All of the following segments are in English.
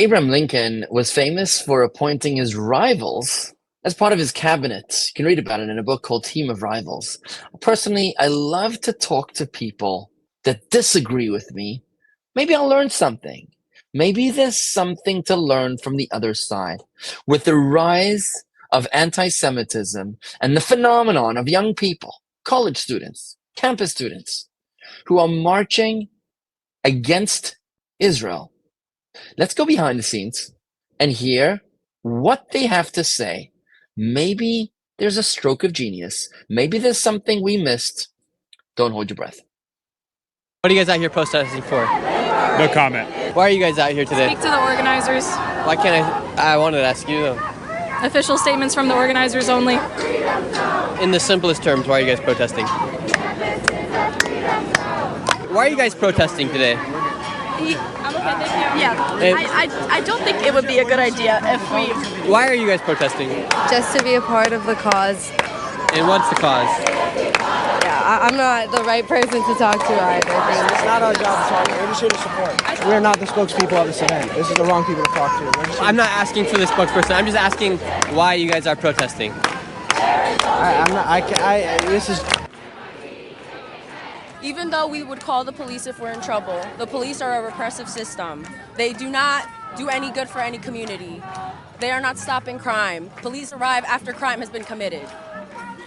Abraham Lincoln was famous for appointing his rivals as part of his cabinet. You can read about it in a book called Team of Rivals. Personally, I love to talk to people that disagree with me. Maybe I'll learn something. Maybe there's something to learn from the other side. With the rise of anti-Semitism and the phenomenon of young people, college students, campus students, who are marching against Israel, let's go behind the scenes and hear what they have to say. Maybe there's a stroke of genius. Maybe there's something we missed. Don't hold your breath. What are you guys out here protesting for? No comment. Why are you guys out here today? Speak to the organizers. Why can't I wanted to ask you though. Official statements from the organizers only. In the simplest terms, why are you guys protesting? Why are you guys protesting today? Yeah, I don't think it would be a good idea if we... Why are you guys protesting? Just to be a part of the cause. And what's the cause? Yeah, I'm not the right person to talk to either. It's not our job to talk. We're just here to support. We're not the spokespeople of this event. This is the wrong people to talk to. I'm not asking for the spokesperson. I'm just asking why you guys are protesting. This is... Even though we would call the police if we're in trouble, the police are a repressive system. They do not do any good for any community. They are not stopping crime. Police arrive after crime has been committed.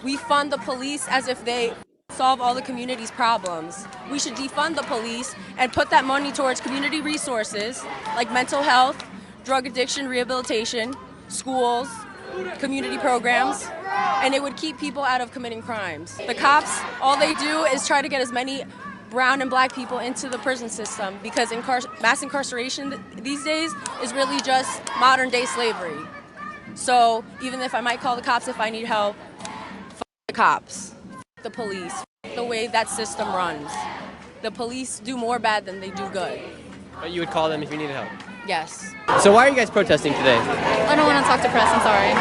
We fund the police as if they solve all the community's problems. We should defund the police and put that money towards community resources like mental health, drug addiction rehabilitation, schools, community programs, and it would keep people out of committing crimes. The cops, all they do is try to get as many brown and black people into the prison system because mass incarceration these days is really just modern day slavery. So even if I might call the cops if I need help, f the cops, f the police, f the way that system runs. The police do more bad than they do good. But you would call them if you needed help? Yes. So why are you guys protesting today? I don't want to talk to press, I'm sorry.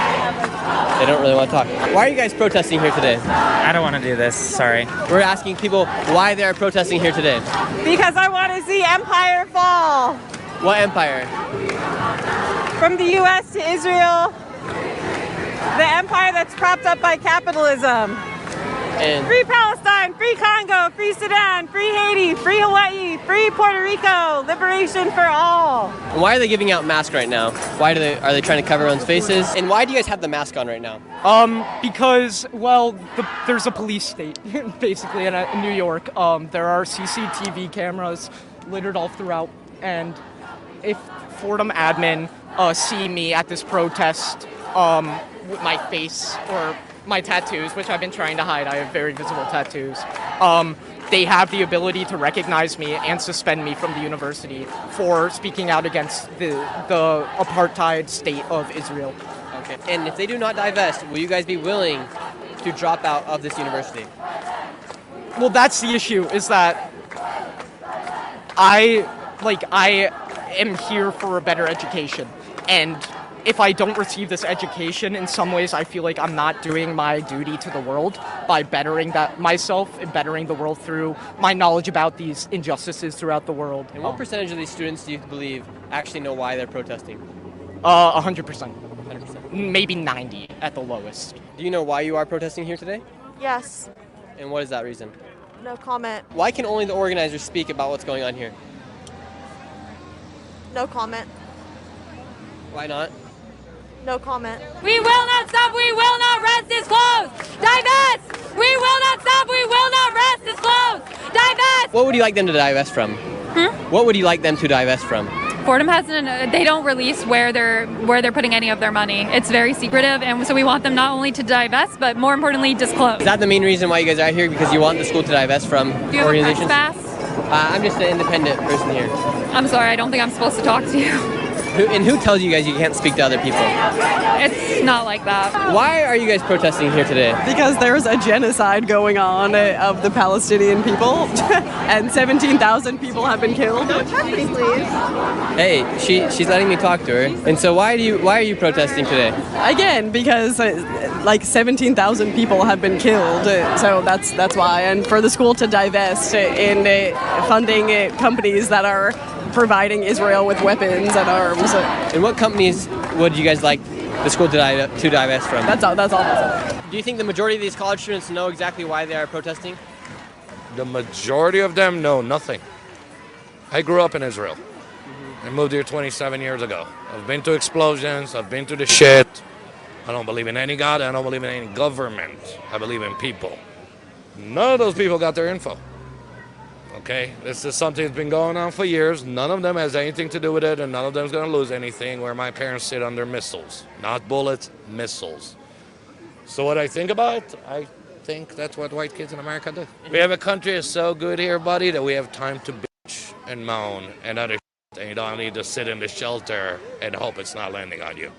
They don't really want to talk. Why are you guys protesting here today? I don't want to do this, sorry. We're asking people why they are protesting here today. Because I want to see empire fall. What empire? From the U.S. to Israel, the empire that's propped up by capitalism. And Free Palestine, free Congo, free Sudan, free Haiti, free Hawaii, free Puerto Rico, liberation for all. why are they giving out masks right now? Are they trying to cover everyone's faces? And why do you guys have the mask on right now? Because, well, there's a police state, basically, in New York. There are CCTV cameras littered all throughout, and if Fordham admin see me at this protest with my face or my tattoos, which I've been trying to hide, I have very visible tattoos, they have the ability to recognize me and suspend me from the university for speaking out against the apartheid state of Israel. Okay. And if they do not divest, will you guys be willing to drop out of this university? Well, that's the issue, is that I am here for a better education, and if I don't receive this education, in some ways I feel like I'm not doing my duty to the world by bettering myself and bettering the world through my knowledge about these injustices throughout the world. And what percentage of these students do you believe actually know why they're protesting? 100%. 100%. Maybe 90 at the lowest. Do you know why you are protesting here today? Yes. And what is that reason? No comment. Why can only the organizers speak about what's going on here? No comment. Why not? No comment. We will not stop, we will not rest, it's closed! Divest! We will not stop, we will not rest, it's closed! Divest! What would you like them to divest from? What would you like them to divest from? Fordham hasn't, they don't release where they're putting any of their money. It's very secretive, and so we want them not only to divest, but more importantly, disclose. Is that the main reason why you guys are here? Because you want the school to divest from Do you have a press organizations? pass? I'm just an independent person here. I'm sorry, I don't think I'm supposed to talk to you. And who tells you guys you can't speak to other people? It's not like that. Why are you guys protesting here today? Because there's a genocide going on of the Palestinian people, and 17,000 people have been killed. Don't touch me, please. Hey, she's letting me talk to her. And so why are you protesting today? Again, because like 17,000 people have been killed, so that's why. And for the school to divest in funding companies that are providing Israel with weapons and are opposite. And what companies would you guys like the school to divest from? That's opposite. Do you think the majority of these college students know exactly why they are protesting? The majority of them know nothing. I grew up in Israel. I moved here 27 years ago. I've been to explosions. I've been to the shit. I don't believe in any God. I don't believe in any government. I believe in people. None of those people got their info. Okay? This is something that's been going on for years. None of them has anything to do with it, and none of them is going to lose anything where my parents sit under missiles. Not bullets, missiles. So what I think about, I think that's what white kids in America do. We have a country that's so good here, buddy, that we have time to bitch and moan and other shit, and you don't need to sit in the shelter and hope it's not landing on you.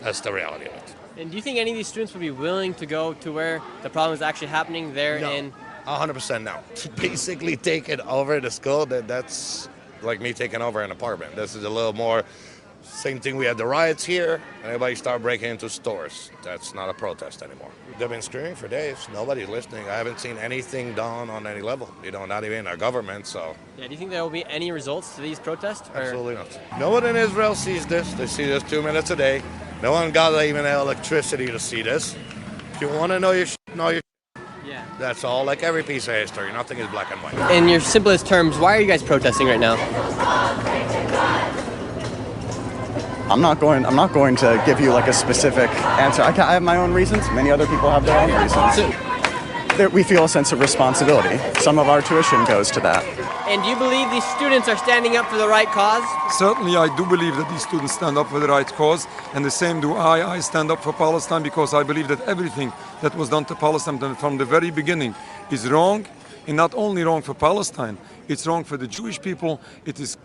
That's the reality of it. And do you think any of these students would be willing to go to where the problem is actually happening there in... 100% no. Basically taking over the school, that's like me taking over an apartment. This is a little more, same thing, we had the riots here, and everybody started breaking into stores. That's not a protest anymore. They've been screaming for days. Nobody's listening. I haven't seen anything done on any level. Not even our government, so. Yeah, do you think there will be any results to these protests? Absolutely not. No one in Israel sees this. They see this 2 minutes a day. No one got even electricity to see this. If you want to know your shit, know your shit. Yeah. That's all, like every piece of history. Nothing is black and white. In your simplest terms, why are you guys protesting right now? I'm not going to give you like a specific answer. I have my own reasons. Many other people have their own reasons. We feel a sense of responsibility. Some of our tuition goes to that. And do you believe these students are standing up for the right cause? Certainly, I do believe that these students stand up for the right cause, and the same do I. I stand up for Palestine because I believe that everything that was done to Palestine from the very beginning is wrong, and not only wrong for Palestine, it's wrong for the Jewish people. It is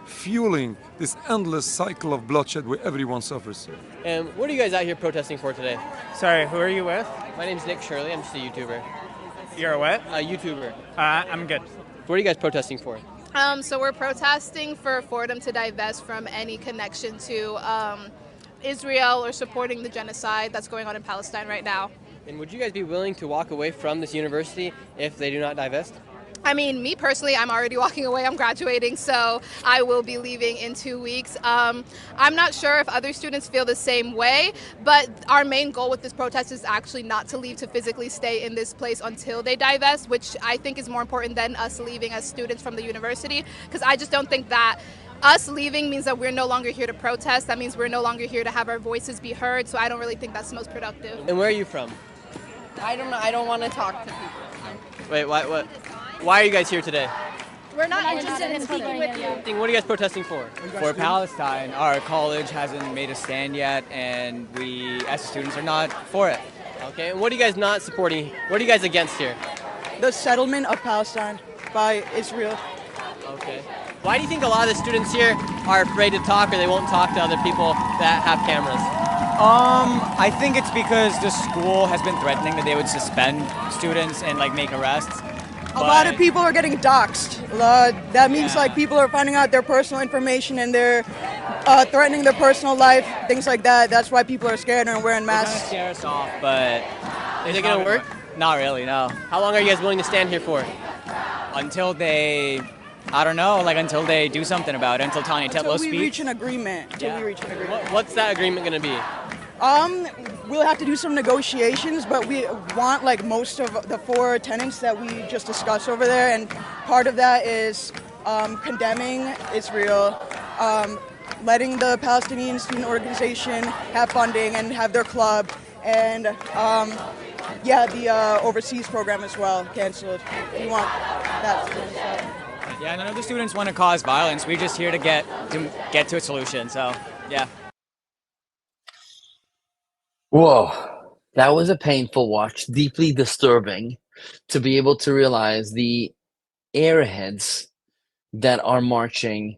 fueling this endless cycle of bloodshed where everyone suffers. And what are you guys out here protesting for today? Sorry, who are you with? My name's Nick Shirley. I'm just a YouTuber. You're a what? A YouTuber. I'm good. What are you guys protesting for? So we're protesting for Fordham to divest from any connection to Israel or supporting the genocide that's going on in Palestine right now. And would you guys be willing to walk away from this university if they do not divest? I mean, me personally, I'm already walking away. I'm graduating, so I will be leaving in 2 weeks. I'm not sure if other students feel the same way, but our main goal with this protest is actually not to leave, to physically stay in this place until they divest, which I think is more important than us leaving as students from the university, because I just don't think that us leaving means that we're no longer here to protest. That means we're no longer here to have our voices be heard, so I don't really think that's the most productive. And where are you from? I don't know. I don't want to talk to people. Wait, what? Why are you guys here today? We're not interested in speaking with you. What are you guys protesting for? For Palestine. Our college hasn't made a stand yet, and we, as students, are not for it. Okay, and what are you guys not supporting? What are you guys against here? The settlement of Palestine by Israel. Okay. Why do you think a lot of the students here are afraid to talk, or they won't talk to other people that have cameras? I think it's because the school has been threatening that they would suspend students and like make arrests. A lot of people are getting doxxed. That means like people are finding out their personal information and they're threatening their personal life, things like that. That's why people are scared and wearing masks. They're gonna scare us off, but is it gonna work? Not really, no. How long are you guys willing to stand here for? Until they, I don't know, like until they do something about it. Until Tanya Tetlow speaks. Until we reach an agreement. What's that agreement gonna be? We'll have to do some negotiations, but we want like most of the 4 tenets that we just discussed over there, and part of that is condemning Israel, letting the Palestinian student organization have funding and have their club, and the overseas program as well canceled. We want that. Yeah, none of the students want to cause violence. We're just here to get to a solution. So, yeah. Whoa, that was a painful watch, deeply disturbing to be able to realize the airheads that are marching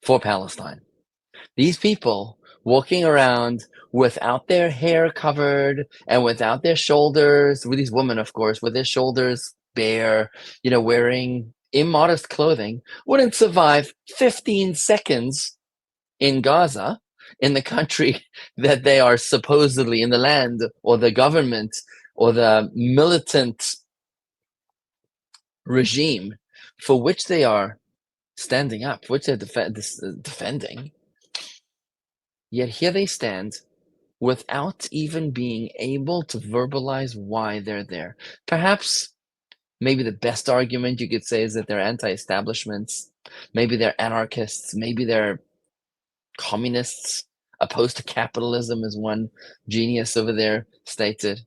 for Palestine. These people walking around without their hair covered and without their shoulders, with these women, of course, with their shoulders bare, wearing immodest clothing, wouldn't survive 15 seconds in Gaza, in the country that they are supposedly in, the land or the government or the militant regime for which they are standing up, which they're defending. Yet here they stand without even being able to verbalize why they're there. Perhaps maybe the best argument you could say is that they're anti-establishments. Maybe they're anarchists. Maybe they're communists opposed to capitalism, as one genius over there stated.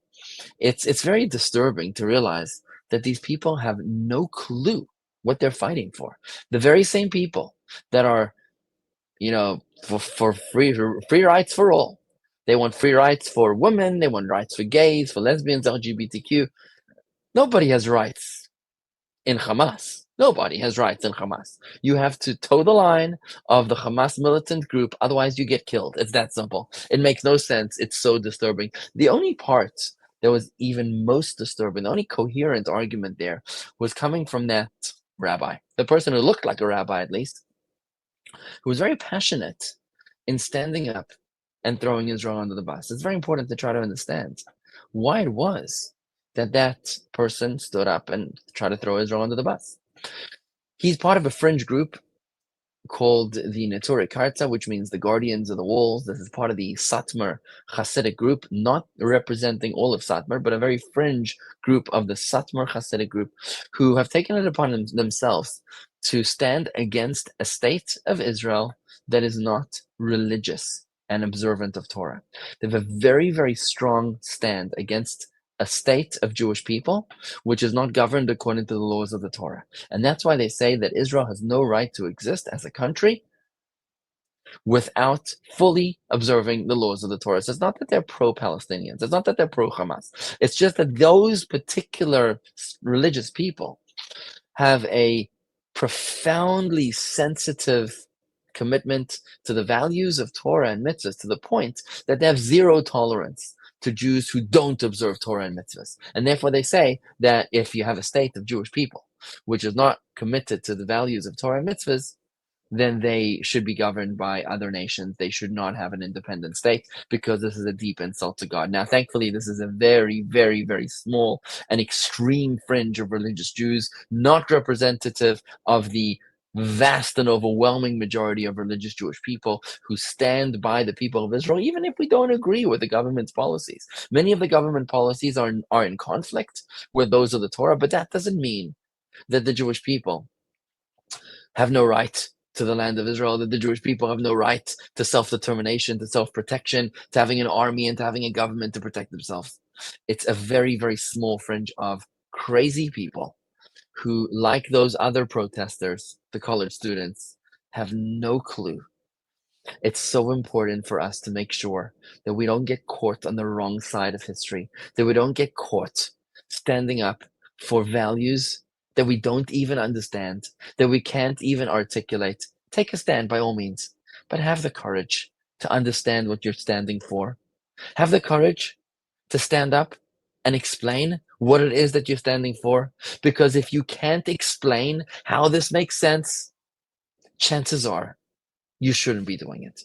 It's very disturbing to realize that these people have no clue what they're fighting for. The very same people that are, for free rights for all. They want free rights for women. They want rights for gays, for lesbians, LGBTQ. Nobody has rights in Hamas. Nobody has rights in Hamas. You have to toe the line of the Hamas militant group, otherwise you get killed. It's that simple. It makes no sense. It's so disturbing. The only part that was even most disturbing, the only coherent argument there, was coming from that rabbi, the person who looked like a rabbi at least, who was very passionate in standing up and throwing Israel under the bus. It's very important to try to understand why it was that that person stood up and tried to throw Israel under the bus. He's part of a fringe group called the Neturei Karta, which means the Guardians of the Walls. This is part of the Satmar Hasidic group, not representing all of Satmar, but a very fringe group of the Satmar Hasidic group, who have taken it upon themselves to stand against a state of Israel that is not religious and observant of Torah. They have a very, very strong stand against a state of Jewish people which is not governed according to the laws of the Torah. And that's why they say that Israel has no right to exist as a country without fully observing the laws of the Torah. So it's not that they're pro-Palestinians. It's not that they're pro-Hamas. It's just that those particular religious people have a profoundly sensitive commitment to the values of Torah and mitzvahs, to the point that they have zero tolerance to Jews who don't observe Torah and mitzvahs. And therefore they say that if you have a state of Jewish people which is not committed to the values of Torah and mitzvahs, then they should be governed by other nations. They should not have an independent state, because this is a deep insult to God. Now, thankfully, this is a very, very, very small and extreme fringe of religious Jews, not representative of the vast and overwhelming majority of religious Jewish people who stand by the people of Israel, even if we don't agree with the government's policies. Many of the government policies are in conflict with those of the Torah, but that doesn't mean that the Jewish people have no right to the land of Israel, that the Jewish people have no right to self-determination, to self-protection, to having an army and to having a government to protect themselves. It's a very, very small fringe of crazy people who, like those other protesters, the college students, have no clue. It's so important for us to make sure that we don't get caught on the wrong side of history, that we don't get caught standing up for values that we don't even understand, that we can't even articulate. Take a stand by all means, but have the courage to understand what you're standing for. Have the courage to stand up and explain what it is that you're standing for, because if you can't explain how this makes sense, chances are you shouldn't be doing it.